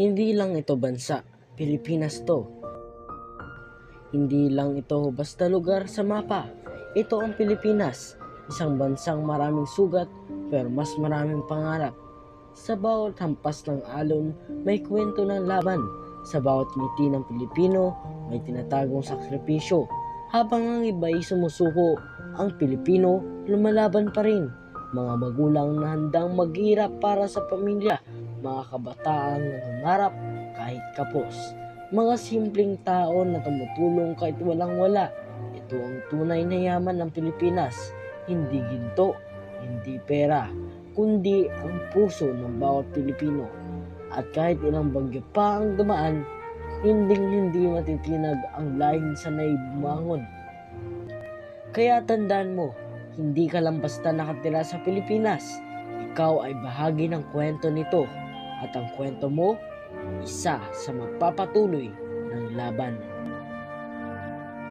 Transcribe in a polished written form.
Hindi lang ito bansa, Pilipinas to. Hindi lang ito basta lugar sa mapa. Ito ang Pilipinas, isang bansang maraming sugat pero mas maraming pangarap. Sa bawat hampas ng alon, may kwento ng laban. Sa bawat ngiti ng Pilipino, may tinatagong sakripisyo. Habang ang iba'y sumusuko, ang Pilipino lumalaban pa rin. Mga magulang na handang maghirap para sa pamilya, mga kabataan na nangarap kahit kapos. Mga simpleng tao na tumutulong kahit walang-wala. Ito ang tunay na yaman ng Pilipinas. Hindi ginto, hindi pera, kundi ang puso ng bawat Pilipino. At kahit ilang bagyo pa ang dumaan, hindi matitinag ang lahing sanay bumangon. Kaya tandaan mo, hindi ka lang basta nakatira sa Pilipinas. Ikaw ay bahagi ng kwento nito. At ang kwento mo, isa sa magpapatuloy ng laban.